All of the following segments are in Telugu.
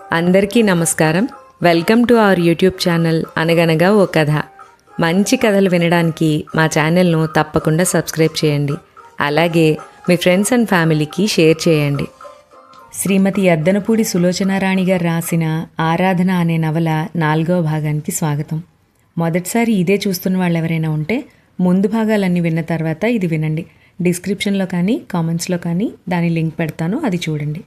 అందరికీ నమస్కారం. Welcome to our YouTube channel అనగనగా ఓ కథ. మంచి కథలు వినడానికి మా ఛానల్ను తప్పకుండా సబ్స్క్రైబ్ చేయండి. అలాగే మీ ఫ్రెండ్స్ అండ్ ఫ్యామిలీకి షేర్ చేయండి. శ్రీమతి అద్దనపూడి సులోచనారాణి గారు రాసిన ఆరాధన అనే నవల 4వ భాగానికి స్వాగతం. మొదటిసారి ఇదే చూస్తున్న వాళ్ళు ఎవరైనా ఉంటే ముందు భాగాలన్నీ విన్న తర్వాత ఇది వినండి. డిస్క్రిప్షన్లో కానీ కామెంట్స్లో కానీ దాని లింక్ పెడతాను, అది చూడండి.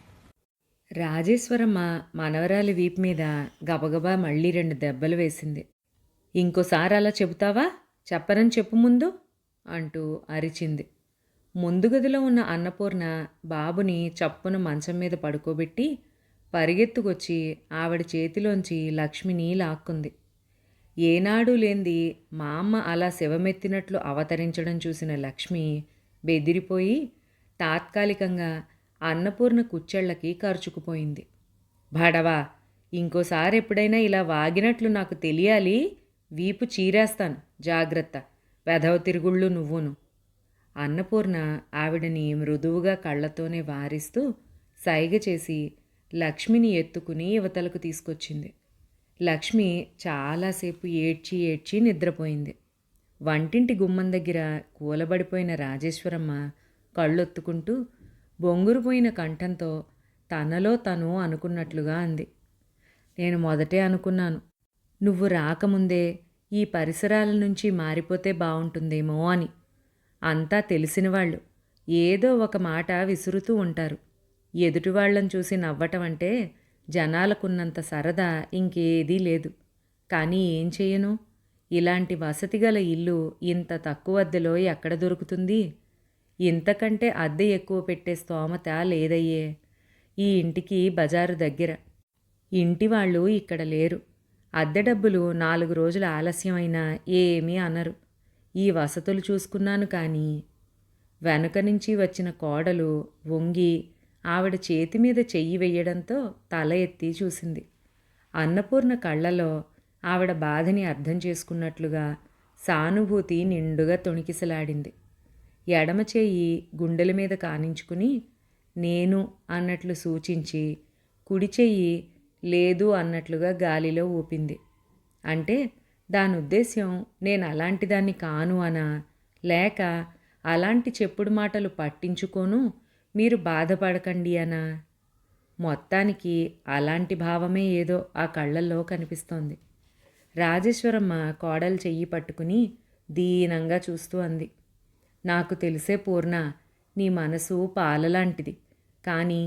రాజేశ్వరమ్మ మనవరాలి వీపు మీద గబగబా మళ్ళీ 2 దెబ్బలు వేసింది. ఇంకోసారి అలా చెబుతావా? చెప్పనని చెప్పు ముందు అంటూ అరిచింది. ముందు గదిలో ఉన్న అన్నపూర్ణ బాబుని చప్పున మంచం మీద పడుకోబెట్టి పరిగెత్తుకొచ్చి ఆవిడ చేతిలోంచి లక్ష్మిని లాక్కుంది. ఏనాడు లేంది మా అమ్మ అలా శవమెత్తినట్లు అవతరించడం చూసిన లక్ష్మి బెదిరిపోయి తాత్కాలికంగా అన్నపూర్ణ కుచ్చెళ్లకి కరుచుకుపోయింది. భడవా, ఇంకోసారి ఎప్పుడైనా ఇలా వాగినట్లు నాకు తెలియాలి, వీపు చీరేస్తాను, జాగ్రత్త, వెధవ తిరుగుళ్ళు నువ్వును. అన్నపూర్ణ ఆవిడని మృదువుగా కళ్ళతోనే వారిస్తూ సైగ చేసి లక్ష్మిని ఎత్తుకుని యువతలకు తీసుకొచ్చింది. లక్ష్మి చాలాసేపు ఏడ్చి ఏడ్చి నిద్రపోయింది. వంటింటి గుమ్మం దగ్గర కూలబడిపోయిన రాజేశ్వరమ్మ కళ్ళొత్తుకుంటూ బొంగురుపోయిన కంఠంతో తనలో తను అనుకున్నట్లుగా అంది. నేను మొదటే అనుకున్నాను, నువ్వు రాకముందే ఈ పరిసరాల నుంచి మారిపోతే బావుంటుందేమో అని. అంతా తెలిసిన వాళ్ళు ఏదో ఒక మాట విసురుతూ ఉంటారు. ఎదుటివాళ్లను చూసి నవ్వటం అంటే జనాలకున్నంత సరదా ఇంకేదీ లేదు. కానీ ఏం చేయను, ఇలాంటి వసతిగల ఇల్లు ఇంత తక్కువ అద్దెలో ఎక్కడ దొరుకుతుంది? ఇంతకంటే అద్దె ఎక్కువ పెట్టే స్తోమత లేదయ్యే. ఈ ఇంటికి బజారు దగ్గర, ఇంటి వాళ్ళు ఇక్కడ లేరు. అద్దె డబ్బులు 4 రోజులు ఆలస్యమైనా ఏమీ అనరు. ఈ వసతులు చూసుకున్నాను కానీ. వెనుక నుంచి వచ్చిన కోడలు వంగి ఆవిడ చేతి మీద చెయ్యి వెయ్యడంతో తల ఎత్తి చూసింది. అన్నపూర్ణ కళ్ళలో ఆవిడ బాధని అర్థం చేసుకున్నట్లుగా సానుభూతి నిండుగా తొణికిసలాడింది. ఎడమ చేయి గుండెల మీద కానించుకుని నేను అన్నట్లు సూచించి కుడి చెయ్యి లేదు అన్నట్లుగా గాలిలో ఊపింది. అంటే దాని ఉద్దేశ్యం నేను అలాంటి దాన్ని కాను అనా, లేక అలాంటి చెప్పుడు మాటలు పట్టించుకోను, మీరు బాధపడకండి అనా? మొత్తానికి అలాంటి భావమే ఏదో ఆ కళ్ళల్లో కనిపిస్తోంది. రాజేశ్వరమ్మ కోడలు చెయ్యి పట్టుకుని దీనంగా చూస్తూ అంది. నాకు తెలిసే పూర్ణ, నీ మనసు పాలలాంటిది. కానీ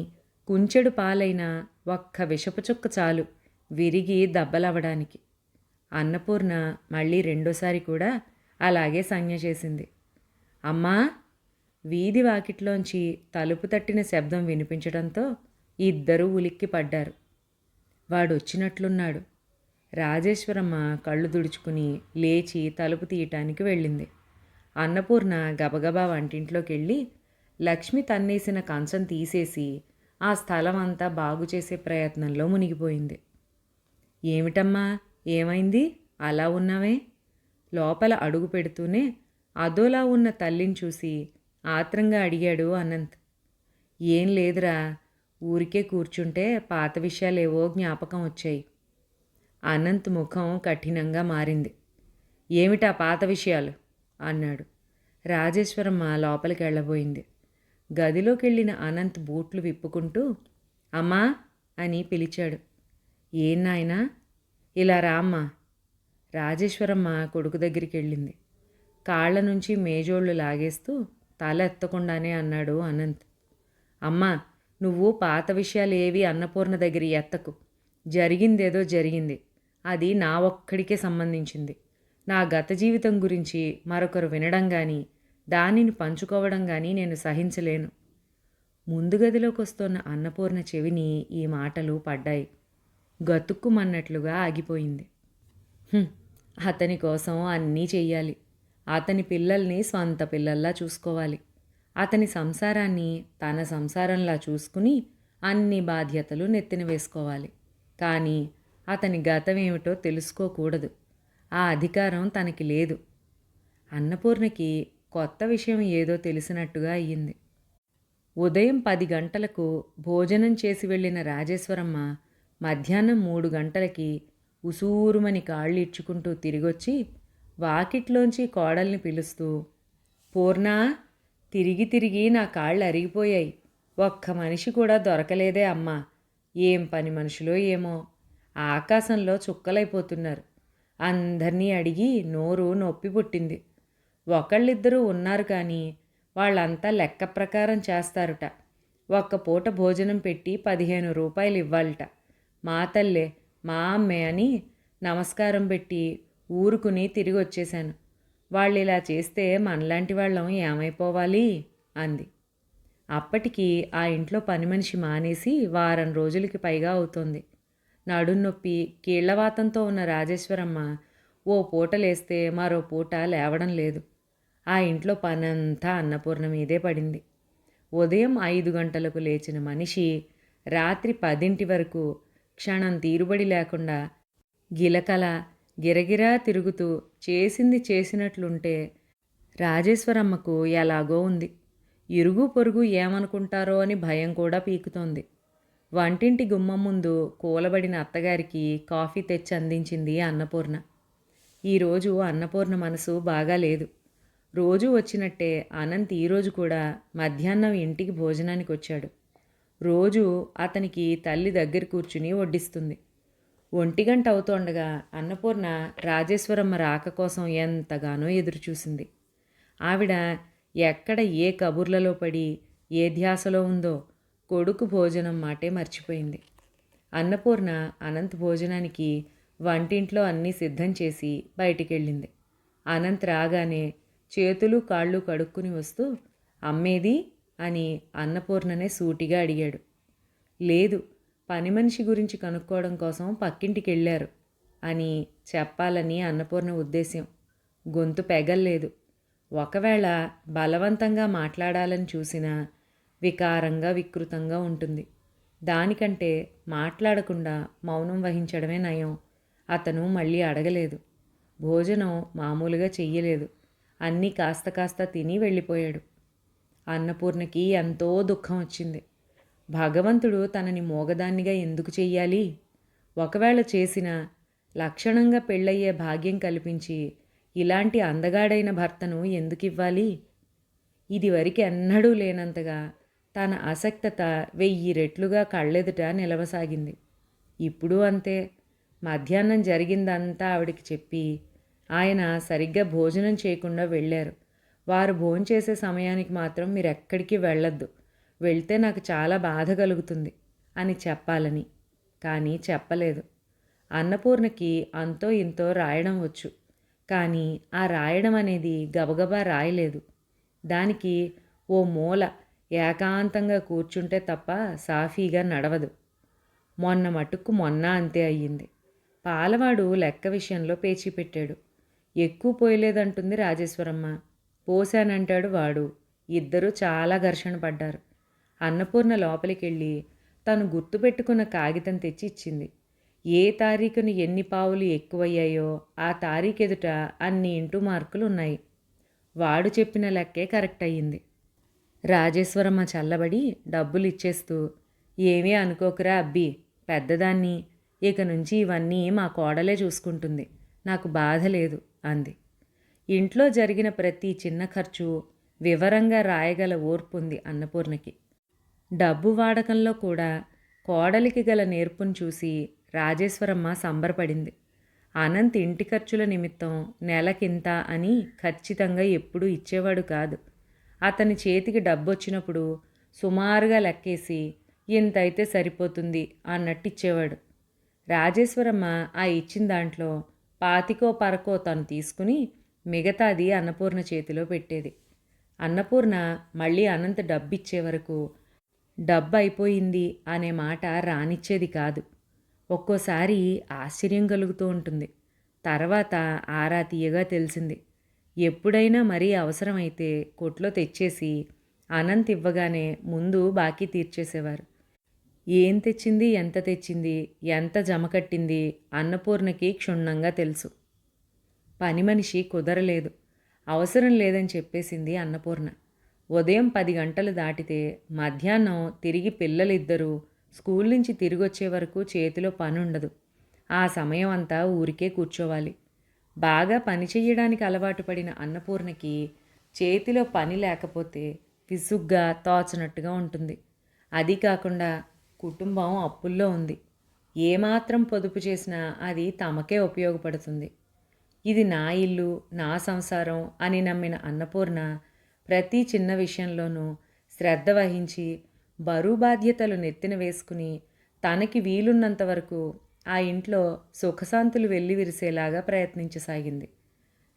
కుంచెడు పాలైనా ఒక్క విషపు చుక్క చాలు విరిగి దెబ్బలవ్వడానికి. అన్నపూర్ణ మళ్ళీ రెండోసారి కూడా అలాగే సంజ్ఞ చేసింది. అమ్మా! వీధి వాకిట్లోంచి తలుపు తట్టిన శబ్దం వినిపించడంతో ఇద్దరూ ఉలిక్కి పడ్డారు. వాడొచ్చినట్లున్నాడు. రాజేశ్వరమ్మ కళ్ళు దుడుచుకుని లేచి తలుపు తీయటానికి వెళ్ళింది. అన్నపూర్ణ గబగబా వంటింట్లోకి వెళ్ళి లక్ష్మి తన్నేసిన కంచం తీసేసి ఆ స్థలం అంతా బాగు చేసే ప్రయత్నంలో మునిగిపోయింది. ఏమిటమ్మా, ఏమైంది? అలా ఉన్నావే? లోపల అడుగు పెడుతూనే అదోలా ఉన్న తల్లిని చూసి ఆత్రంగా అడిగాడు అనంత్. ఏం లేదురా, ఊరికే కూర్చుంటే పాత విషయాలేవో జ్ఞాపకం వచ్చాయి. అనంత్ ముఖం కఠినంగా మారింది. ఏమిటా పాత విషయాలు అన్నాడు. రాజేశ్వరమ్మ లోపలికి వెళ్ళబోయింది. గదిలోకి వెళ్ళిన అనంత్ బూట్లు విప్పుకుంటూ అమ్మా అని పిలిచాడు. ఏం నాయనా, ఇలా రామ్మా. రాజేశ్వరమ్మ కొడుకు దగ్గరికి వెళ్ళింది. కాళ్ల నుంచి మేజోళ్ళు లాగేస్తూ తల ఎత్తకుండానే అన్నాడు అనంత్. అమ్మా, నువ్వు పాత విషయాలు ఏవి అన్నపూర్ణ దగ్గర ఎత్తకు. జరిగిందేదో జరిగింది. అది నా ఒక్కడికే సంబంధించింది. నా గత జీవితం గురించి మరొకరు వినడం కానీ దానిని పంచుకోవడం కానీ నేను సహించలేను. ముందు గదిలోకి వస్తున్న అన్నపూర్ణ చెవిని ఈ మాటలు పడ్డాయి. గతుక్కుమన్నట్లుగా ఆగిపోయింది. అతని కోసం అన్నీ చెయ్యాలి. అతని పిల్లల్ని స్వంత పిల్లల్లా చూసుకోవాలి. అతని సంసారాన్ని తన సంసారంలా చూసుకుని అన్ని బాధ్యతలు నెత్తిన వేసుకోవాలి. కానీ అతని గతం ఏమిటో తెలుసుకోకూడదు. ఆ అధికారం తనకి లేదు. అన్నపూర్ణకి కొత్త విషయం ఏదో తెలిసినట్టుగా అయ్యింది. ఉదయం 10 గంటలకు భోజనం చేసి వెళ్ళిన రాజేశ్వరమ్మ మధ్యాహ్నం 3 గంటలకి ఉసూరుమని కాళ్ళు ఇడ్చుకుంటూ తిరిగొచ్చి వాకిట్లోంచి కోడల్ని పిలుస్తూ, పూర్ణా, తిరిగి తిరిగి నా కాళ్ళు అరిగిపోయాయి. ఒక్క మనిషి కూడా దొరకలేదే అమ్మా. ఏం పని మనుషులో ఏమో, ఆకాశంలో చుక్కలైపోతున్నారు. అందర్నీ అడిగి నోరు నొప్పి పుట్టింది. ఒకళ్ళిద్దరూ ఉన్నారు కానీ వాళ్ళంతా లెక్క ప్రకారం చేస్తారుట. ఒక్క పూట భోజనం పెట్టి 15 రూపాయలు ఇవ్వాలట. మా తల్లే, మా అమ్మే అని నమస్కారం పెట్టి ఊరుకుని తిరిగి వచ్చేశాను. వాళ్ళు ఇలా చేస్తే మనలాంటి వాళ్ళం ఏమైపోవాలి అంది. అప్పటికి ఆ ఇంట్లో పని మనిషి మానేసి వారం రోజులకి పైగా అవుతోంది. నడున్నొప్పి కీళ్లవాతంతో ఉన్న రాజేశ్వరమ్మ ఓ పూట లేస్తే మరో పూట లేవడం లేదు. ఆ ఇంట్లో పనంతా అన్నపూర్ణ మీదే పడింది. ఉదయం 5 గంటలకు లేచిన మనిషి రాత్రి 10 వరకు క్షణం తీరుబడి లేకుండా గిలకల గిరగిరా తిరుగుతూ చేసింది చేసినట్లుంటే రాజేశ్వరమ్మకు ఎలాగో ఉంది. ఇరుగు పొరుగు ఏమనుకుంటారో అని భయం కూడా పీకుతోంది. వంటింటి గుమ్మం ముందు కూలబడిన అత్తగారికి కాఫీ తెచ్చి అందించింది అన్నపూర్ణ. ఈరోజు అన్నపూర్ణ మనసు బాగా లేదు. రోజు వచ్చినట్టే అనంత్ ఈరోజు కూడా మధ్యాహ్నం ఇంటికి భోజనానికి వచ్చాడు. రోజు అతనికి తల్లి దగ్గర కూర్చుని వడ్డిస్తుంది. 1 గంట అవుతోండగా అన్నపూర్ణ రాజేశ్వరమ్మ రాక కోసం ఎంతగానో ఎదురుచూసింది. ఆవిడ ఎక్కడ ఏ కబుర్లలో పడి ఏ ధ్యాసలో ఉందో కొడుకు భోజనం మాటే మర్చిపోయింది. అన్నపూర్ణ అనంత్ భోజనానికి వంటింట్లో అన్నీ సిద్ధం చేసి బయటికెళ్ళింది. అనంత్ రాగానే చేతులు కాళ్ళు కడుక్కుని వస్తూ, అమ్మేది అని అన్నపూర్ణనే సూటిగా అడిగాడు. లేదు, పని మనిషి గురించి కనుక్కోవడం కోసం పక్కింటికి వెళ్ళారు అని చెప్పాలని అన్నపూర్ణ ఉద్దేశ్యం. గొంతు పెగల్లేదు. ఒకవేళ బలవంతంగా మాట్లాడాలని చూసినా వికారంగా వికృతంగా ఉంటుంది. దానికంటే మాట్లాడకుండా మౌనం వహించడమే నయం. అతను మళ్ళీ అడగలేదు. భోజనం మామూలుగా చెయ్యలేదు. అన్నీ కాస్త కాస్త తిని వెళ్ళిపోయాడు. అన్నపూర్ణకి ఎంతో దుఃఖం వచ్చింది. భగవంతుడు తనని మోగదాన్నిగా ఎందుకు చెయ్యాలి? ఒకవేళ చేసినా లక్షణంగా పెళ్ళయ్యే భాగ్యం కల్పించి ఇలాంటి అందగాడైన భర్తను ఎందుకివ్వాలి? ఇదివరకు ఎన్నడూ లేనంతగా తన అసక్తత 1000 రెట్లుగా కళ్ళెదుట నిలవసాగింది. ఇప్పుడు అంతే. మధ్యాహ్నం జరిగిందంతా ఆవిడికి చెప్పి ఆయన సరిగ్గా భోజనం చేయకుండా వెళ్ళారు. వారు భోంచేసే సమయానికి మాత్రం మీరెక్కడికి వెళ్ళొద్దు, వెళ్తే నాకు చాలా బాధ కలుగుతుంది అని చెప్పాలని. కానీ చెప్పలేదు. అన్నపూర్ణకి అంతో ఇంతో రాయడం వచ్చు. కానీ ఆ రాయడం అనేది గబగబా రాయలేదు. దానికి ఓ మూల ఏకాంతంగా కూర్చుంటే తప్ప సాఫీగా నడవదు. మొన్న మటుక్కు మొన్న అంతే అయ్యింది. పాలవాడు లెక్క విషయంలో పేచీ పెట్టాడు. ఎక్కువ పోయలేదంటుంది రాజేశ్వరమ్మ. పోశానంటాడు వాడు. ఇద్దరూ చాలా ఘర్షణ పడ్డారు. అన్నపూర్ణ లోపలికెళ్ళి తను గుర్తుపెట్టుకున్న కాగితం తెచ్చి ఇచ్చింది. ఏ తారీఖున ఎన్ని పావులు ఎక్కువయ్యాయో ఆ తారీఖెదుట అన్ని ఇంటూ మార్కులు ఉన్నాయి. వాడు చెప్పిన లెక్కే కరెక్ట్ అయ్యింది. రాజేశ్వరమ్మ చల్లబడి డబ్బులు ఇచ్చేస్తూ, ఏమీ అనుకోకురా అబ్బి, పెద్దదాన్ని, ఇక నుంచి ఇవన్నీ మా కోడలే చూసుకుంటుంది, నాకు బాధ లేదు అంది. ఇంట్లో జరిగిన ప్రతి చిన్న ఖర్చు వివరంగా రాయగల ఓర్పుంది అన్నపూర్ణకి. డబ్బు వాడకంలో కూడా కోడలికి గల నేర్పును చూసి రాజేశ్వరమ్మ సంబరపడింది. అనంత్ ఇంటి ఖర్చుల నిమిత్తం నెలకింత అని ఖచ్చితంగా ఎప్పుడూ ఇచ్చేవాడు కాదు. అతని చేతికి డబ్బొచ్చినప్పుడు సుమారుగా లెక్కేసి ఇంతైతే సరిపోతుంది అన్నట్టు ఇచ్చేవాడు. రాజేశ్వరమ్మ ఆ ఇచ్చిన దాంట్లో 25 తను తీసుకుని మిగతాది అన్నపూర్ణ చేతిలో పెట్టేది. అన్నపూర్ణ మళ్ళీ అనంత్ డబ్బిచ్చే వరకు డబ్బు అయిపోయింది అనే మాట రానిచ్చేది కాదు. ఒక్కోసారి ఆశ్చర్యం కలుగుతూ ఉంటుంది. తర్వాత ఆరా తీయగా తెలిసింది. ఎప్పుడైనా మరీ అవసరమైతే కొట్లో తెచ్చేసి అనంత్ ఇవ్వగానే ముందు బాకీ తీర్చేసేవారు. ఏం తెచ్చింది, ఎంత తెచ్చింది, ఎంత జమ కట్టింది అన్నపూర్ణకి క్షుణ్ణంగా తెలుసు. పని మనిషి కుదరలేదు, అవసరం లేదని చెప్పేసింది అన్నపూర్ణ. ఉదయం 10 గంటలు దాటితే మధ్యాహ్నం తిరిగి పిల్లలిద్దరూ స్కూల్ నుంచి తిరిగొచ్చే వరకు చేతిలో పని ఉండదు. ఆ సమయం అంతా ఊరికే కూర్చోవాలి. బాగా పని చెయ్యడానికి అలవాటు పడిన అన్నపూర్ణకి చేతిలో పని లేకపోతే విసుగ్గా తోచనట్టుగా ఉంటుంది. అది కాకుండా కుటుంబం అప్పుల్లో ఉంది. ఏమాత్రం పొదుపు చేసినా అది తమకే ఉపయోగపడుతుంది. ఇది నా ఇల్లు, నా సంసారం అని నమ్మిన అన్నపూర్ణ ప్రతి చిన్న విషయంలోనూ శ్రద్ధ వహించి బరువు బాధ్యతలు నెత్తిన వేసుకుని తనకి వీలున్నంత వరకు ఆ ఇంట్లో సుఖశాంతులు వెల్లివిరిసేలాగా ప్రయత్నించసాగింది.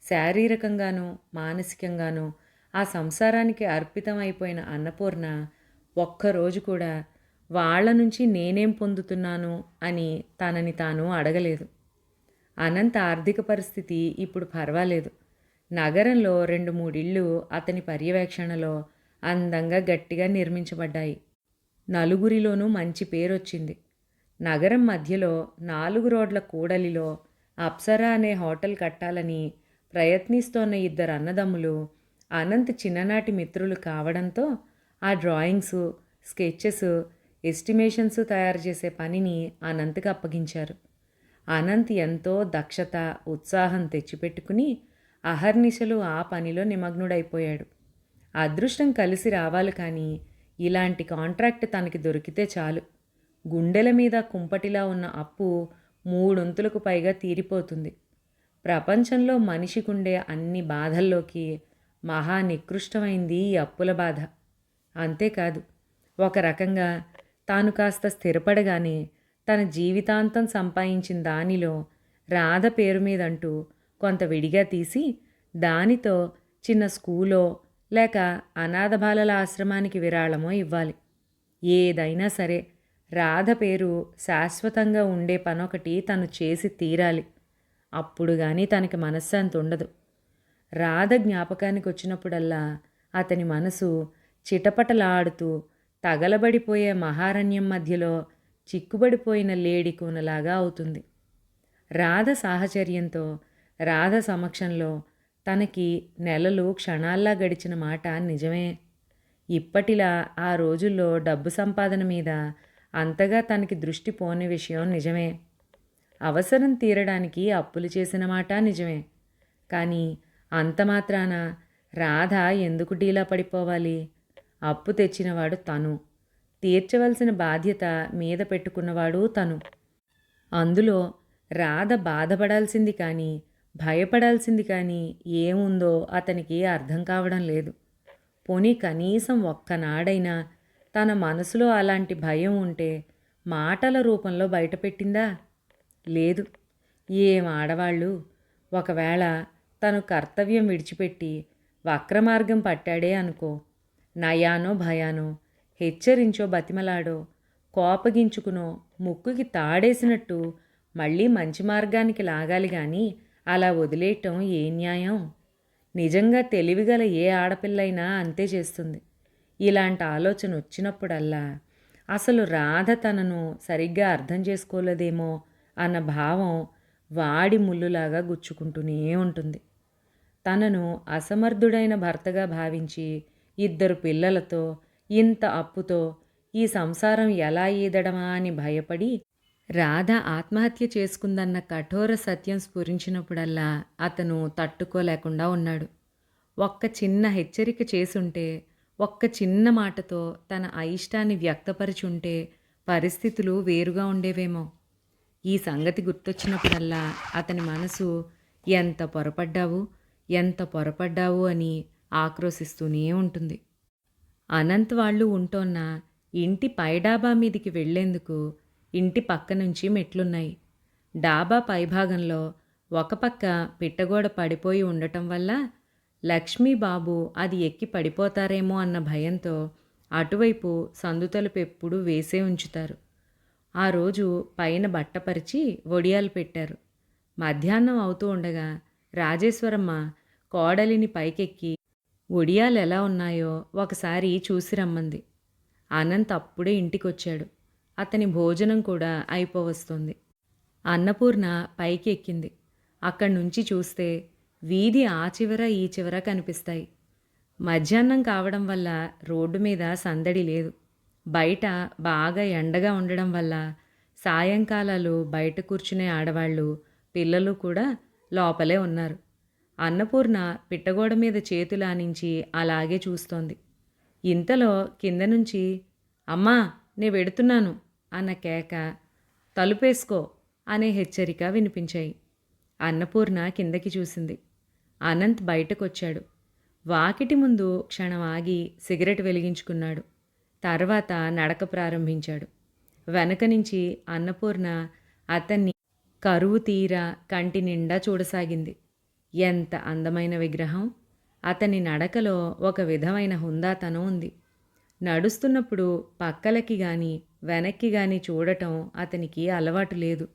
శారీరకంగానూ మానసికంగానూ ఆ సంసారానికి అర్పితం అయిపోయిన అన్నపూర్ణ ఒక్కరోజు కూడా వాళ్ళ నుంచి నేనేం పొందుతున్నాను అని తనని తాను అడగలేదు. అనంత ఆర్థిక పరిస్థితి ఇప్పుడు పర్వాలేదు. నగరంలో 2-3 ఇళ్ళు అతని పర్యవేక్షణలో అందంగా గట్టిగా నిర్మించబడ్డాయి. నలుగురిలోనూ మంచి పేరొచ్చింది. నగరం మధ్యలో 4 రోడ్ల కూడలిలో అప్సరా అనే హోటల్ కట్టాలని ప్రయత్నిస్తోన్న 2 అన్నదమ్ములు అనంత్ చిన్ననాటి మిత్రులు కావడంతో ఆ డ్రాయింగ్సు, స్కెచెస్, ఎస్టిమేషన్స్ తయారు చేసే పనిని అనంత్కి అప్పగించారు. అనంత్ ఎంతో దక్షత, ఉత్సాహం తెచ్చిపెట్టుకుని అహర్నిశలు ఆ పనిలో నిమగ్నుడైపోయాడు. అదృష్టం కలిసి రావాలి కానీ ఇలాంటి కాంట్రాక్ట్ తనకి దొరికితే చాలు. గుండెల మీద కుంపటిలా ఉన్న అప్పు 3 వంతులకు పైగా తీరిపోతుంది. ప్రపంచంలో మనిషికుండే అన్ని బాధల్లోకి మహా నికృష్టమైంది ఈ అప్పుల బాధ. అంతేకాదు, ఒక రకంగా తాను కాస్త స్థిరపడగానే తన జీవితాంతం సంపాదించిన దానిలో రాధ పేరు మీదంటూ కొంత విడిగా తీసి దానితో చిన్న స్కూలో లేక అనాథ బాలల ఆశ్రమానికి విరాళమో ఇవ్వాలి. ఏదైనా సరే రాధ పేరు శాశ్వతంగా ఉండే పనొకటి తను చేసి తీరాలి. అప్పుడు కానీ తనకి మనశ్శాంతి ఉండదు. రాధ జ్ఞాపకానికి వచ్చినప్పుడల్లా అతని మనసు చిటపటలాడుతూ తగలబడిపోయే మహారణ్యం మధ్యలో చిక్కుబడిపోయిన లేడి కూనలాగా అవుతుంది. రాధ సాహచర్యంతో, రాధ సమక్షంలో తనకి నెలలు క్షణాల్లా గడిచిన మాట నిజమే. ఇప్పటిలా ఆ రోజుల్లో డబ్బు సంపాదన మీద అంతగా తనకి దృష్టి పోని విషయం నిజమే. అవసరం తీరడానికి అప్పులు చేసిన మాట నిజమే. కానీ అంత మాత్రాన రాధ ఎందుకు డీలా పడిపోవాలి? అప్పు తెచ్చినవాడు తను, తీర్చవలసిన బాధ్యత మీద పెట్టుకున్నవాడు తను. అందులో రాధ బాధపడాల్సింది కానీ భయపడాల్సింది కానీ ఏముందో అతనికి అర్థం కావడం లేదు. పోనీ కనీసం ఒక్కనాడైనా తన మనసులో అలాంటి భయం ఉంటే మాటల రూపంలో బయటపెట్టిందా? లేదు. ఏం ఆడవాళ్ళు! ఒకవేళ తను కర్తవ్యం విడిచిపెట్టి వక్రమార్గం పట్టాడే అనుకో, నయానో భయానో, హెచ్చరించో బతిమలాడో, కోపగించుకునో ముక్కుకి తాడేసినట్టు మళ్ళీ మంచి మార్గానికి లాగాలి కానీ అలా వదిలేయటం ఏ న్యాయం? నిజంగా తెలివిగల ఏ ఆడపిల్లైనా అంతే చేస్తుంది. ఇలాంటి ఆలోచన వచ్చినప్పుడల్లా అసలు రాధ తనను సరిగ్గా అర్థం చేసుకోలేదేమో అన్న భావం వాడి ముల్లులాగా గుచ్చుకుంటూనే ఉంటుంది. తనను అసమర్థుడైన భర్తగా భావించి 2 పిల్లలతో ఇంత అప్పుతో ఈ సంసారం ఎలా ఈదడమా అని భయపడి రాధ ఆత్మహత్య చేసుకుందన్న కఠోర సత్యం స్ఫురించినప్పుడల్లా అతను తట్టుకోలేకుండా ఉన్నాడు. ఒక్క చిన్న హెచ్చరిక చేసుంటే, ఒక్క చిన్న మాటతో తన అయిష్టాన్ని వ్యక్తపరిచుంటే పరిస్థితులు వేరుగా ఉండేవేమో. ఈ సంగతి గుర్తొచ్చినప్పుడల్లా అతని మనసు ఎంత పొరపడ్డావు, ఎంత పొరపడ్డావు అని ఆక్రోశిస్తూనే ఉంటుంది. అనంత్ వాళ్ళు ఉంటోన్న ఇంటి పై డాబా మీదికి వెళ్లేందుకు ఇంటి పక్క నుంచి మెట్లున్నాయి. డాబా పైభాగంలో ఒక పక్క పిట్టగోడ పడిపోయి ఉండటం వల్ల లక్ష్మీబాబు అది ఎక్కి పడిపోతారేమో అన్న భయంతో అటువైపు సందుతలుపు ఎప్పుడూ వేసే ఉంచుతారు. ఆ రోజు పైన బట్టపరిచి వడియాలు పెట్టారు. మధ్యాహ్నం అవుతూ ఉండగా రాజేశ్వరమ్మ కోడలిని పైకెక్కి వడియాలు ఎలా ఉన్నాయో ఒకసారి చూసి రమ్మంది. అనంత్ అప్పుడే ఇంటికొచ్చాడు. అతని భోజనం కూడా అయిపోవస్తుంది. అన్నపూర్ణ పైకి ఎక్కింది. అక్కడి నుంచి చూస్తే వీధి ఆ చివర ఈ చివర కనిపిస్తాయి. మధ్యాహ్నం కావడం వల్ల రోడ్డు మీద సందడి లేదు. బయట బాగా ఎండగా ఉండడం వల్ల సాయంకాలాలు బయట కూర్చునే ఆడవాళ్ళు, పిల్లలు కూడా లోపలే ఉన్నారు. అన్నపూర్ణ పిట్టగోడ మీద చేతులానించి అలాగే చూస్తోంది. ఇంతలో కింద నుంచి అమ్మా నే వెడుతున్నాను అన్న కేక, తలుపేసుకో అనే హెచ్చరిక వినిపించాయి. అన్నపూర్ణ కిందకి చూసింది. అనంత్ బయటకొచ్చాడు. వాకిటి ముందు క్షణం ఆగి సిగరెట్ వెలిగించుకున్నాడు. తర్వాత నడక ప్రారంభించాడు. వెనక నుంచి అన్నపూర్ణ అతన్ని కరువు తీరా కంటి నిండా చూడసాగింది. ఎంత అందమైన విగ్రహం! అతని నడకలో ఒక విధమైన హుందాతనం ఉంది. నడుస్తున్నప్పుడు పక్కలకి గాని వెనక్కి గాని చూడటం అతనికి అలవాటు లేదు.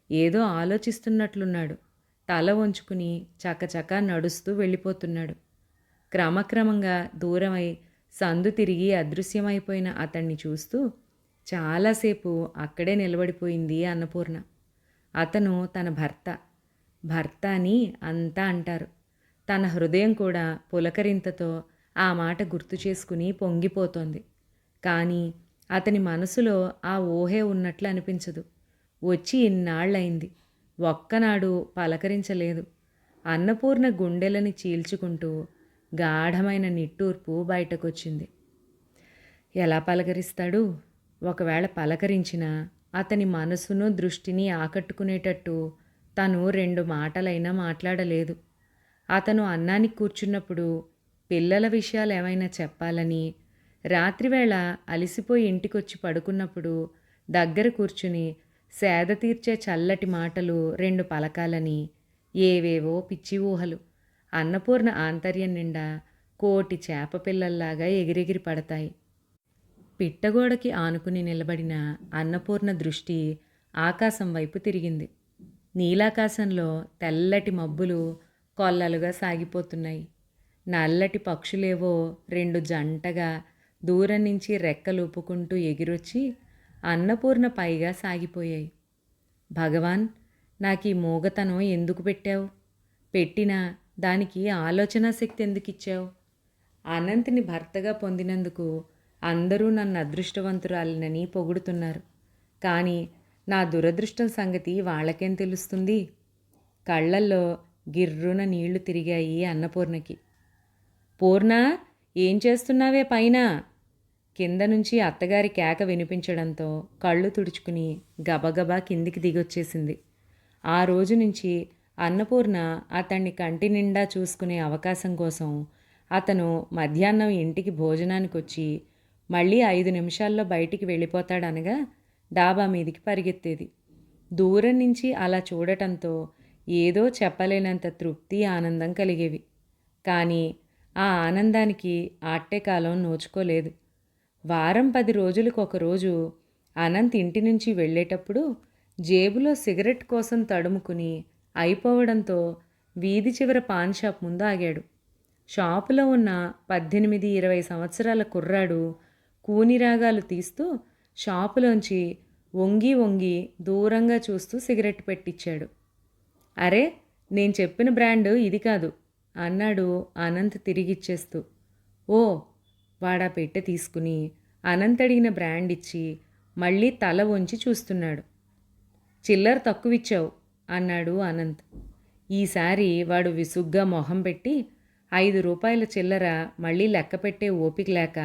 ఏదో ఆలోచిస్తున్నట్లున్నాడు. తల వంచుకుని చకచకా నడుస్తూ వెళ్ళిపోతున్నాడు. క్రమక్రమంగా దూరమై సందు తిరిగి అదృశ్యమైపోయిన అతన్ని చూస్తూ చాలాసేపు అక్కడే నిలబడిపోయింది అన్నపూర్ణ. అతను తన భర్త. భర్త అని అంతా అంటారు. తన హృదయం కూడా పులకరింతతో ఆ మాట గుర్తు చేసుకుని పొంగిపోతోంది. కానీ అతని మనసులో ఆ ఊహే ఉన్నట్లు అనిపించదు. వచ్చి ఇన్నాళ్లయింది. ఒక్కనాడు పలకరించలేదు. అన్నపూర్ణ గుండెలని చీల్చుకుంటూ గాఢమైన నిట్టూర్పు బయటకొచ్చింది. ఎలా పలకరిస్తాడు? ఒకవేళ పలకరించినా అతని మనసును దృష్టిని ఆకట్టుకునేటట్టు తను 2 మాటలైనా మాట్లాడలేదు. అతను అన్నానికి కూర్చున్నప్పుడు పిల్లల విషయాలు ఏమైనా చెప్పాలని, రాత్రివేళ అలిసిపోయి ఇంటికొచ్చి పడుకున్నప్పుడు దగ్గర కూర్చుని సేద తీర్చే చల్లటి మాటలు 2 పలకాలని, ఏవేవో పిచ్చి ఊహలు అన్నపూర్ణ ఆంతర్యం నిండా కోటి చేప పిల్లల్లాగా ఎగిరెగిరి పడతాయి. పిట్టగోడకి ఆనుకుని నిలబడిన అన్నపూర్ణ దృష్టి ఆకాశం వైపు తిరిగింది. నీలాకాశంలో తెల్లటి మబ్బులు కొల్లలుగా సాగిపోతున్నాయి. నల్లటి పక్షులేవో 2 జంటగా దూరం నుంచి రెక్కలూపుకుంటూ ఎగిరొచ్చి అన్నపూర్ణ పైగా సాగిపోయాయి. భగవాన్, నాకీ మూగతనం ఎందుకు పెట్టావు? పెట్టినా దానికి ఆలోచనా శక్తి ఎందుకిచ్చావు? అనంత్ని భర్తగా పొందినందుకు అందరూ నన్ను అదృష్టవంతురాలినని పొగుడుతున్నారు. కానీ నా దురదృష్టం సంగతి వాళ్ళకేం తెలుస్తుంది? కళ్ళల్లో గిర్రున నీళ్లు తిరిగాయి అన్నపూర్ణకి. పూర్ణ, ఏం చేస్తున్నావే పైన? కింద నుంచి అత్తగారి కేక వినిపించడంతో కళ్ళు తుడుచుకుని గబగబా కిందికి దిగొచ్చేసింది. ఆ రోజు నుంచి అన్నపూర్ణ అతన్ని కంటి నిండా చూసుకునే అవకాశం కోసం అతను మధ్యాహ్నం ఇంటికి భోజనానికి వచ్చి మళ్ళీ 5 నిమిషాల్లో బయటికి వెళ్ళిపోతాడనగా డాబా మీదికి పరిగెత్తేది. దూరం నుంచి అలా చూడటంతో ఏదో చెప్పలేనంత తృప్తి, ఆనందం కలిగేవి. కానీ ఆ ఆనందానికి ఆట్టేకాలం నోచుకోలేదు. వారం 10 రోజులకు ఒకరోజు అనంత్ ఇంటి నుంచి వెళ్ళేటప్పుడు జేబులో సిగరెట్ కోసం తడుముకుని అయిపోవడంతో వీధి చివర పాన్ షాప్ ముందు ఆగాడు. షాపులో ఉన్న 18-20 సంవత్సరాల కుర్రాడు కూనిరాగాలు తీస్తూ షాపులోంచి వంగి వంగి దూరంగా చూస్తూ సిగరెట్ పెట్టించాడు. అరే, నేను చెప్పిన బ్రాండు ఇది కాదు అన్నాడు అనంత్ తిరిగిచ్చేస్తూ. ఓ, వాడా పెట్టె తీసుకుని అనంత్ అడిగిన బ్రాండ్ ఇచ్చి మళ్ళీ తల వంచి చూస్తున్నాడు. చిల్లర తక్కువిచ్చావు అన్నాడు అనంత్. ఈసారి వాడు విసుగ్గా మొహం పెట్టి 5 రూపాయల చిల్లర మళ్ళీ లెక్క పెట్టే ఓపిక లేక,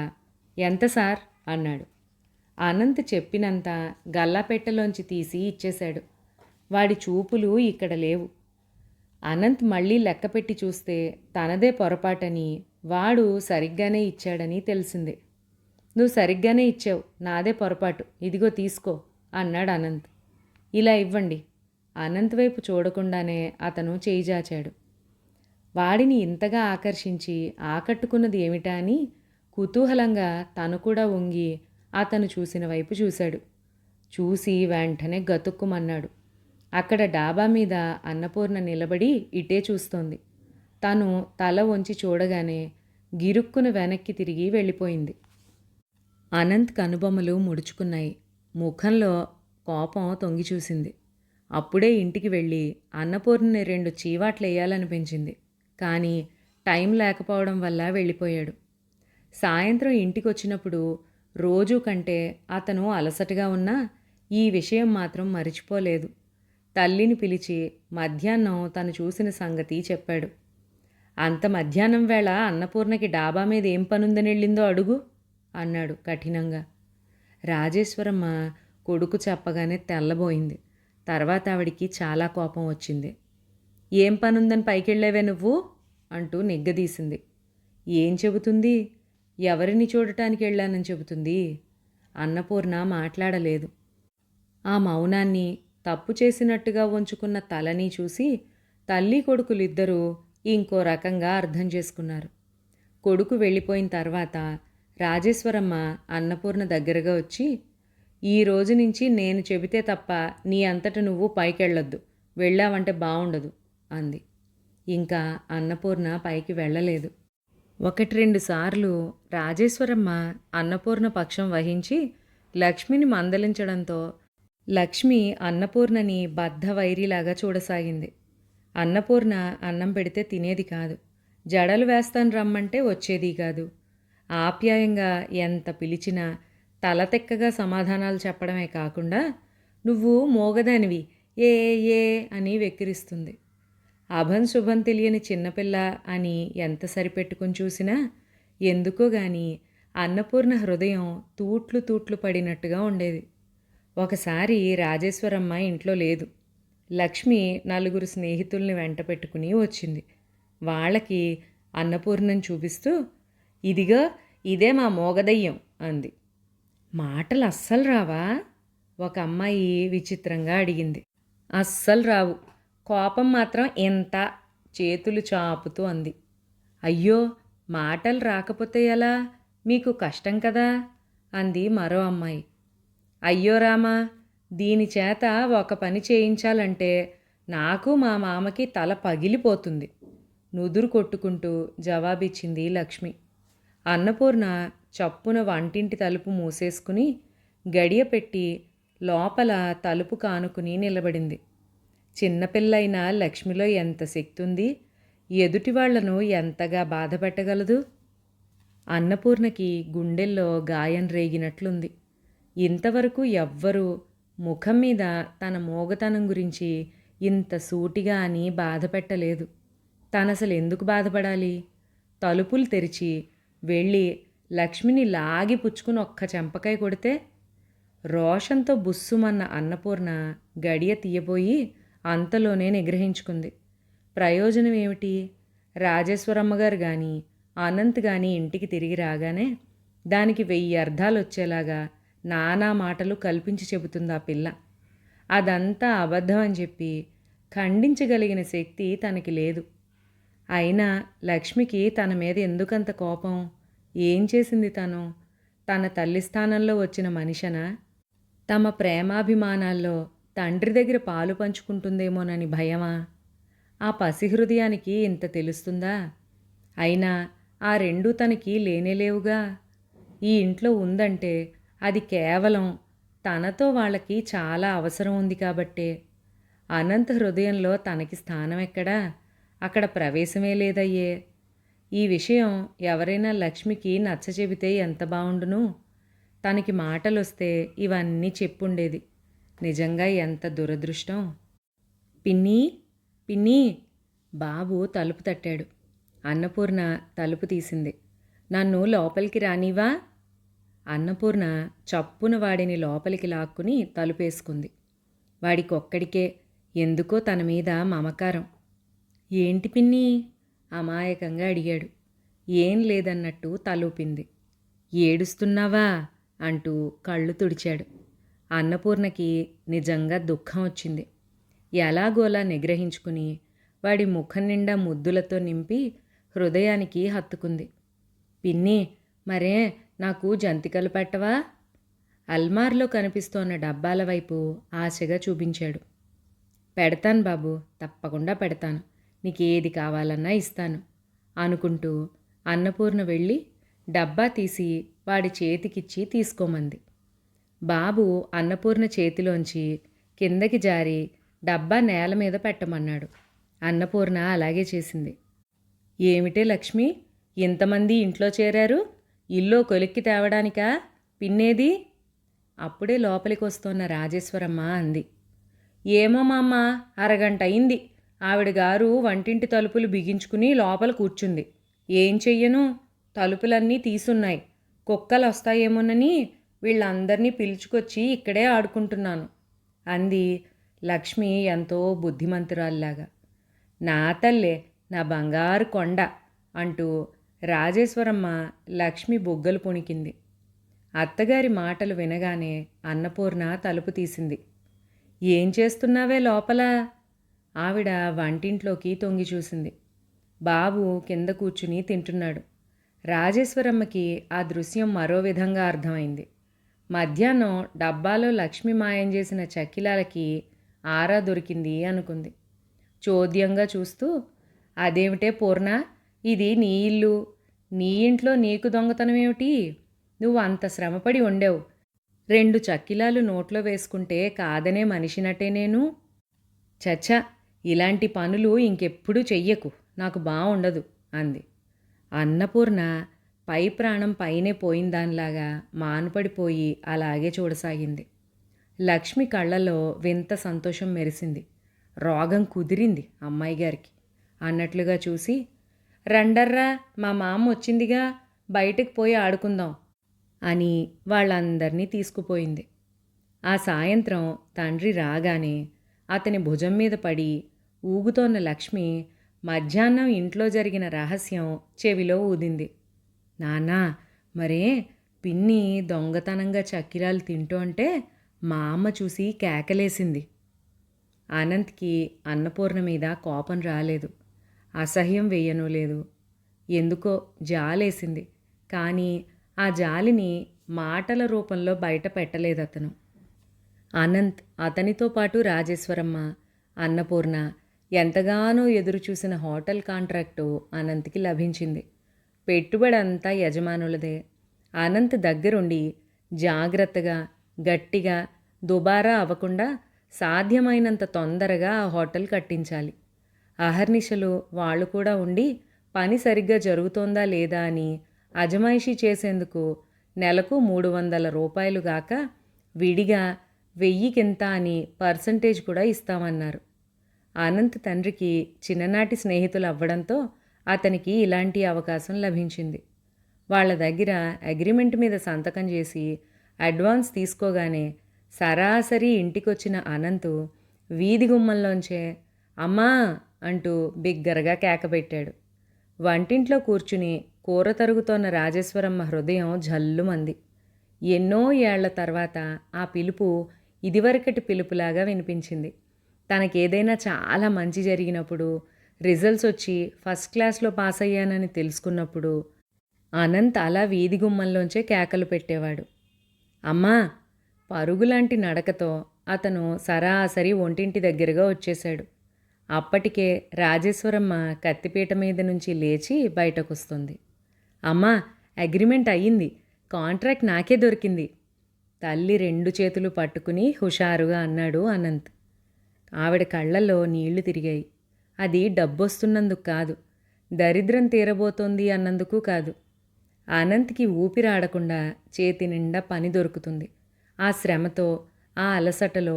ఎంత సార్ అన్నాడు. అనంత్ చెప్పినంత గల్లాపెట్టెలోంచి తీసి ఇచ్చేశాడు. వాడి చూపులు ఇక్కడ లేవు. అనంత్ మళ్ళీ లెక్క పెట్టి చూస్తే తనదే పొరపాటని, వాడు సరిగ్గానే ఇచ్చాడని తెలిసింది. నువ్వు సరిగ్గానే ఇచ్చావు, నాదే పొరపాటు, ఇదిగో తీసుకో అన్నాడు అనంత్. ఇలా ఇవ్వండి. అనంత్ వైపు చూడకుండానే అతను చేయి చాచాడు. వాడిని ఇంతగా ఆకర్షించి ఆకట్టుకున్నది ఏమిటా అని కుతూహలంగా తను కూడా వంగి అతను చూసిన వైపు చూశాడు. చూసి వెంటనే గతుక్కుమన్నాడు. అక్కడ డాబా మీద అన్నపూర్ణ నిలబడి ఇటే చూస్తోంది. తను తల వంచి చూడగానే గిరుక్కున వెనక్కి తిరిగి వెళ్ళిపోయింది. అనంత్ కనుబొమ్మలు ముడుచుకున్నాయి. ముఖంలో కోపం తొంగి చూసింది. అప్పుడే ఇంటికి వెళ్ళి అన్నపూర్ణని 2 చీవాట్లేయాలనిపించింది. కానీ టైం లేకపోవడం వల్ల వెళ్ళిపోయాడు. సాయంత్రం ఇంటికొచ్చినప్పుడు రోజు కంటే అతను అలసటగా ఉన్నా ఈ విషయం మాత్రం మరిచిపోలేదు. తల్లిని పిలిచి మధ్యాహ్నం తను చూసిన సంగతి చెప్పాడు. అంత మధ్యాహ్నం వేళ అన్నపూర్ణకి డాబా మీద ఏం పనుందని వెళ్ళిందో అడుగు అన్నాడు కఠినంగా. రాజేశ్వరమ్మ కొడుకు చెప్పగానే తెల్లబోయింది. తర్వాత ఆవిడికి చాలా కోపం వచ్చింది. ఏం పనుందని పైకెళ్ళావే నువ్వు అంటూ నిగ్గదీసింది. ఏం చెబుతుంది? ఎవరిని చూడటానికి వెళ్ళానని చెబుతుంది. అన్నపూర్ణ మాట్లాడలేదు. ఆ మౌనాన్ని, తప్పు చేసినట్టుగా ఉంచుకున్న తలని చూసి తల్లి కొడుకులిద్దరూ ఇంకో రకంగా అర్థం చేసుకున్నారు. కొడుకు వెళ్ళిపోయిన తర్వాత రాజేశ్వరమ్మ అన్నపూర్ణ దగ్గరగా వచ్చి, ఈ రోజు నుంచి నేను చెబితే తప్ప నీ అంతట నువ్వు పైకెళ్ళొద్దు, వెళ్ళావంటే బావుండదు అంది. ఇంకా అన్నపూర్ణ పైకి వెళ్ళలేదు. 1-2 సార్లు రాజేశ్వరమ్మ అన్నపూర్ణ పక్షం వహించి లక్ష్మిని మందలించడంతో లక్ష్మి అన్నపూర్ణని బద్ధవైరిలాగా చూడసాగింది. అన్నపూర్ణ అన్నం పెడితే తినేది కాదు. జడలు వేస్తాను రమ్మంటే వచ్చేది కాదు. ఆప్యాయంగా ఎంత పిలిచినా తలతెక్కగా సమాధానాలు చెప్పడమే కాకుండా నువ్వు మోగదానివి ఏ ఏ అని వెక్కిరిస్తుంది. అభం శుభం తెలియని చిన్నపిల్ల అని ఎంత సరిపెట్టుకుని చూసినా ఎందుకో గాని అన్నపూర్ణ హృదయం తూట్లు తూట్లు పడినట్టుగా ఉండేది. ఒకసారి రాజేశ్వరమ్మ ఇంట్లో లేదు. లక్ష్మి 4 స్నేహితుల్ని వెంట పెట్టుకుని వచ్చింది. వాళ్ళకి అన్నపూర్ణను చూపిస్తూ, ఇదిగో ఇదే మా మోగదయ్యం అంది. మాటలు అస్సలు రావా? ఒక అమ్మాయి విచిత్రంగా అడిగింది. అస్సలు రావు, కోపం మాత్రం ఎంత చేతులు చాపుతూ అంది. అయ్యో, మాటలు రాకపోతే ఎలా? మీకు కష్టం కదా అంది మరో అమ్మాయి. అయ్యో రామా, దీని చేత ఒక పని చేయించాలంటే నాకు మా మామకి తల పగిలిపోతుంది నుదురు కొట్టుకుంటూ జవాబిచ్చింది లక్ష్మి. అన్నపూర్ణ చప్పున వంటింటి తలుపు మూసేసుకుని గడియ పెట్టి లోపల తలుపు కానుకుని నిలబడింది. చిన్నపిల్లైన లక్ష్మిలో ఎంత శక్తి ఉంది! ఎదుటి వాళ్లను ఎంతగా బాధపెట్టగలదు! అన్నపూర్ణకి గుండెల్లో గాయం రేగినట్లుంది. ఇంతవరకు ఎవ్వరూ ముఖం మీద తన మోగతనం గురించి ఇంత సూటిగా అని బాధపెట్టలేదు. తనసలు ఎందుకు బాధపడాలి? తలుపులు తెరిచి వెళ్ళి లక్ష్మిని లాగి పుచ్చుకుని ఒక్క చెంపకాయ కొడితే రోషంతో బుస్సుమన్న అన్నపూర్ణ గడియ తీయబోయి అంతలోనే నిగ్రహించుకుంది. ప్రయోజనం ఏమిటి? రాజేశ్వరమ్మగారు కానీ అనంత్ కానీ ఇంటికి తిరిగి రాగానే దానికి 1000 అర్థాలు వచ్చేలాగా నానా మాటలు కల్పించి చెబుతుంది ఆ పిల్ల. అదంతా అబద్ధం అని చెప్పి ఖండించగలిగిన శక్తి తనకి లేదు. అయినా లక్ష్మికి తన మీద ఎందుకంత కోపం? ఏం చేసింది తను? తన తల్లి స్థానంలో వచ్చిన మనిషనా? తమ ప్రేమాభిమానాల్లో తండ్రి దగ్గర పాలు పంచుకుంటుందేమోనని భయమా? ఆ పసిహృదయానికి ఇంత తెలుస్తుందా? అయినా ఆ రెండూ తనకి లేనేలేవుగా. ఈ ఇంట్లో ఉందంటే అది కేవలం తనతో వాళ్ళకి చాలా అవసరం ఉంది కాబట్టే. అనంత హృదయంలో తనకి స్థానం ఎక్కడా? అక్కడ ప్రవేశమే లేదయ్యే. ఈ విషయం ఎవరైనా లక్ష్మికి నచ్చచెబితే ఎంత బావుండును. తనకి మాటలొస్తే ఇవన్నీ చెప్పుండేది. నిజంగా ఎంత దురదృష్టం. పిన్నీ, పిన్నీ, బాబు తలుపు తట్టాడు. అన్నపూర్ణ తలుపు తీసింది. నన్ను లోపలికి రానివా? అన్నపూర్ణ చప్పున వాడిని లోపలికి లాక్కుని తలుపేసుకుంది. వాడికొక్కడికే ఎందుకో తన మీద మమకారం. ఏంటి పిన్నీ? అమాయకంగా అడిగాడు. ఏం లేదన్నట్టు తలూపింది. ఏడుస్తున్నావా అంటూ కళ్ళు తుడిచాడు. అన్నపూర్ణకి నిజంగా దుఃఖం వచ్చింది. ఎలాగోలా నిగ్రహించుకుని వాడి ముఖం నిండా ముద్దులతో నింపి హృదయానికి హత్తుకుంది. పిన్ని, మరే నాకు జంతికలు పెట్టవా? అల్మార్లో కనిపిస్తోన్న డబ్బాల వైపు ఆశగా చూపించాడు. పెడతాను బాబు, తప్పకుండా పెడతాను. నీకేది కావాలన్నా ఇస్తాను అనుకుంటూ అన్నపూర్ణ వెళ్ళి డబ్బా తీసి వాడి చేతికిచ్చి తీసుకోమంది. బాబు అన్నపూర్ణ చేతిలోంచి కిందకి జారి డబ్బా నేల మీద పెట్టమన్నాడు. అన్నపూర్ణ అలాగే చేసింది. ఏమిటే లక్ష్మి, ఇంతమంది ఇంట్లో చేరారు? ఇల్లు కొలిక్కి తేవడానికా? పిన్నేది? అప్పుడే లోపలికి వస్తున్న రాజేశ్వరమ్మ అంది. ఏమో మామ, అరగంట అయింది. ఆవిడ గారు వంటింటి తలుపులు బిగించుకుని లోపల కూర్చుంది. ఏం చెయ్యను, తలుపులన్నీ తీసున్నాయి. కుక్కలు వస్తాయేమోనని వీళ్ళందరినీ పిలుచుకొచ్చి ఇక్కడే ఆడుకుంటున్నాను అంది లక్ష్మి ఎంతో బుద్ధిమంతురాల్లాగా. నా తల్లే, నా బంగారు కొండ అంటూ రాజేశ్వరమ్మ లక్ష్మి బుగ్గలు పుణికింది. అత్తగారి మాటలు వినగానే అన్నపూర్ణ తలుపు తీసింది. ఏం చేస్తున్నావే లోపల? ఆవిడ వంటింట్లోకి తొంగి చూసింది. బాబు కింద కూర్చుని తింటున్నాడు. రాజేశ్వరమ్మకి ఆ దృశ్యం మరో విధంగా అర్థమైంది. మధ్యాహ్నం డబ్బాలో లక్ష్మి మాయం చేసిన చక్కిలాలకి ఆరా దొరికింది అనుకుంది. చోద్యంగా చూస్తూ, అదేమిటే పూర్ణ, ఇది నీ ఇల్లు, నీ ఇంట్లో నీకు దొంగతనం ఏమిటి? నువ్వు అంత శ్రమపడి ఉండేవు. 2 చక్కిలాలు నోట్లో వేసుకుంటే కాదనే మనిషినట్టే నేను. చచ్చా, ఇలాంటి పనులు ఇంకెప్పుడూ చెయ్యకు, నాకు బాగుండదు అంది. అన్నపూర్ణ పై ప్రాణం పైనే పోయిందానిలాగా మానుపడిపోయి అలాగే చూడసాగింది. లక్ష్మి కళ్ళలో వింత సంతోషం మెరిసింది. రోగం కుదిరింది అమ్మాయి గారికి అన్నట్లుగా చూసి, రండర్రా, మా మామ వచ్చిందిగా, బయటకు పోయి ఆడుకుందాం అని వాళ్ళందరినీ తీసుకుపోయింది. ఆ సాయంత్రం తండ్రి రాగానే అతని భుజం మీద పడి ఊగుతోన్న లక్ష్మి మధ్యాహ్నం ఇంట్లో జరిగిన రహస్యం చెవిలో ఊదింది. నాన్నా, మరే పిన్ని దొంగతనంగా చక్కిరాలు తింటూ అంటే మా అమ్మ చూసి కేకలేసింది. అనంత్కి అన్నపూర్ణ మీద కోపం రాలేదు, అసహ్యం వెయ్యనూ లేదు. ఎందుకో జాలేసింది. కానీ ఆ జాలిని మాటల రూపంలో బయట పెట్టలేదతను. అనంత్, అతనితో పాటు రాజేశ్వరమ్మ, అన్నపూర్ణ ఎంతగానో ఎదురుచూసిన హోటల్ కాంట్రాక్టు అనంత్కి లభించింది. పెట్టుబడి అంతా యజమానులదే. అనంత్ దగ్గరుండి జాగ్రత్తగా, గట్టిగా, దుబారా అవ్వకుండా సాధ్యమైనంత తొందరగా ఆ హోటల్ కట్టించాలి. అహర్నిశలు వాళ్ళు కూడా ఉండి పని సరిగ్గా జరుగుతోందా లేదా అని అజమాయిషీ చేసేందుకు నెలకు 300 రూపాయలు గాక విడిగా 1000కింత అని పర్సంటేజ్ కూడా ఇస్తామన్నారు. అనంత్ తండ్రికి చిన్ననాటి స్నేహితులు అవ్వడంతో అతనికి ఇలాంటి అవకాశం లభించింది. వాళ్ళ దగ్గర అగ్రిమెంట్ మీద సంతకం చేసి అడ్వాన్స్ తీసుకోగానే సరాసరి ఇంటికొచ్చిన అనంత్ వీధి గుమ్మంలోంచే అమ్మా అంటూ బిగ్గరగా కేకబెట్టాడు. వంటింట్లో కూర్చుని కూర తరుగుతోన్న రాజేశ్వరమ్మ హృదయం జల్లుమంది. ఎన్నో ఏళ్ల తర్వాత ఆ పిలుపు ఇదివరకటి పిలుపులాగా వినిపించింది. తనకేదైనా చాలా మంచి జరిగినప్పుడు, రిజల్ట్స్ వచ్చి ఫస్ట్ క్లాస్లో పాస్ అయ్యానని తెలుసుకున్నప్పుడు అనంత్ అలా వీధి గుమ్మంలోంచే కేకలు పెట్టేవాడు. అమ్మా! పరుగులాంటి నడకతో అతను సరాసరి ఒంటింటి దగ్గరగా వచ్చేశాడు. అప్పటికే రాజేశ్వరమ్మ కత్తిపీట మీద నుంచి లేచి బయటకొస్తుంది. అమ్మా, అగ్రిమెంట్ అయ్యింది, కాంట్రాక్ట్ నాకే దొరికింది. తల్లి 2 చేతులు పట్టుకుని హుషారుగా అన్నాడు అనంత్. ఆవిడ కళ్ళల్లో నీళ్లు తిరిగాయి. అది డబ్బొస్తున్నందుకు కాదు, దరిద్రం తీరబోతోంది అన్నందుకు కాదు. అనంత్కి ఊపిరాడకుండా చేతి నిండా పని దొరుకుతుంది. ఆ శ్రమతో, ఆ అలసటలో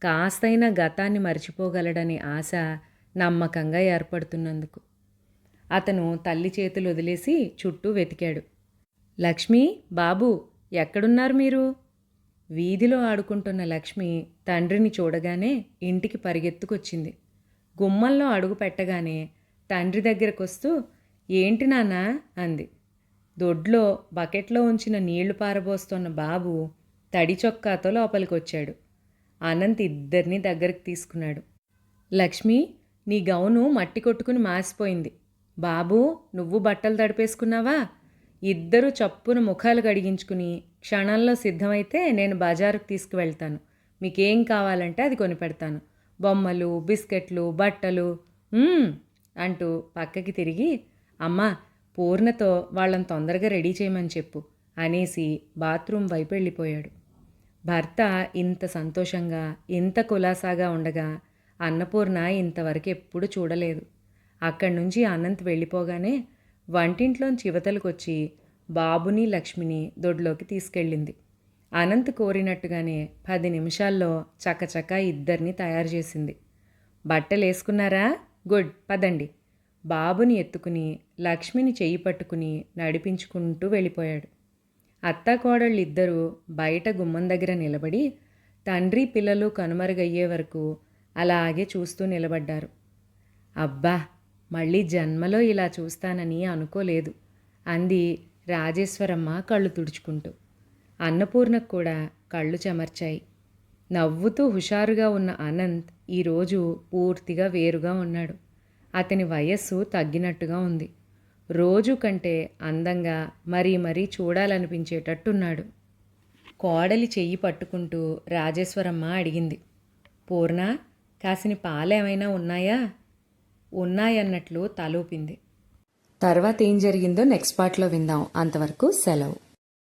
కాస్తైనా గతాన్ని మర్చిపోగలడనే ఆశ నమ్మకంగా ఏర్పడుతున్నందుకు. అతను తల్లి చేతులు వదిలేసి చుట్టూ వెతికాడు. లక్ష్మి, బాబు, ఎక్కడున్నారు మీరు? వీధిలో ఆడుకుంటున్న లక్ష్మి తండ్రిని చూడగానే ఇంటికి పరిగెత్తుకొచ్చింది. గుమ్మంలో అడుగు పెట్టగానే తండ్రి దగ్గరకొస్తూ, ఏంటి నాన్నా అంది. దొడ్లో బకెట్లో ఉంచిన నీళ్లు పారబోస్తున్న బాబు తడి చొక్కాతో లోపలికొచ్చాడు. అనంత్ ఇద్దరినీ దగ్గరికి తీసుకున్నాడు. లక్ష్మి, నీ గౌను మట్టి కొట్టుకుని మాసిపోయింది. బాబు, నువ్వు బట్టలు తడిపేసుకున్నావా? ఇద్దరూ చప్పున ముఖాలు కడిగించుకుని క్షణంలో సిద్ధమైతే నేను బజారుకు తీసుకువెళ్తాను. మీకేం కావాలంటే అది కొనిపెడతాను. బొమ్మలు, బిస్కెట్లు, బట్టలు అంటూ పక్కకి తిరిగి, అమ్మా, పూర్ణతో వాళ్ళని తొందరగా రెడీ చేయమని చెప్పు అనేసి బాత్రూమ్ వైపు వెళ్ళిపోయాడు. భర్త ఇంత సంతోషంగా, ఇంత కులాసాగా ఉండగా అన్నపూర్ణ ఇంతవరకు ఎప్పుడు చూడలేదు. అక్కడి నుంచి అనంత్ వెళ్ళిపోగానే వంటింట్లోంచి యువతలకొచ్చి బాబుని, లక్ష్మిని దొడ్లోకి తీసుకెళ్ళింది. అనంత్ కోరినట్టుగానే 10 నిమిషాల్లో చకచకా ఇద్దరిని తయారు చేసింది. బట్టలేసుకున్నారా? గుడ్, పదండి. బాబుని ఎత్తుకుని లక్ష్మిని చెయ్యి పట్టుకుని నడిపించుకుంటూ వెళ్ళిపోయాడు. అత్తాకోడళ్ళిద్దరూ బయట గుమ్మం దగ్గర నిలబడి తండ్రి పిల్లలు కనుమరుగయ్యే వరకు అలాగే చూస్తూ నిలబడ్డారు. అబ్బా, మళ్ళీ జన్మలో ఇలా చూస్తానని అనుకోలేదు అంది రాజేశ్వరమ్మ కళ్ళు తుడుచుకుంటూ. అన్నపూర్ణకు కూడా కళ్ళు చెమర్చాయి. నవ్వుతూ హుషారుగా ఉన్న అనంత్ ఈరోజు పూర్తిగా వేరుగా ఉన్నాడు. అతని వయస్సు తగ్గినట్టుగా ఉంది. రోజు కంటే అందంగా మరీ మరీ చూడాలనిపించేటట్టున్నాడు. కోడలి చెయ్యి పట్టుకుంటూ రాజేశ్వరమ్మ అడిగింది, పూర్ణ, కాసిని పాలేమైనా ఉన్నాయా? ఉన్నాయన్నట్లు తలూపింది. తర్వాత ఏం జరిగిందో నెక్స్ట్ పార్ట్లో విందాం. అంతవరకు సెలవు.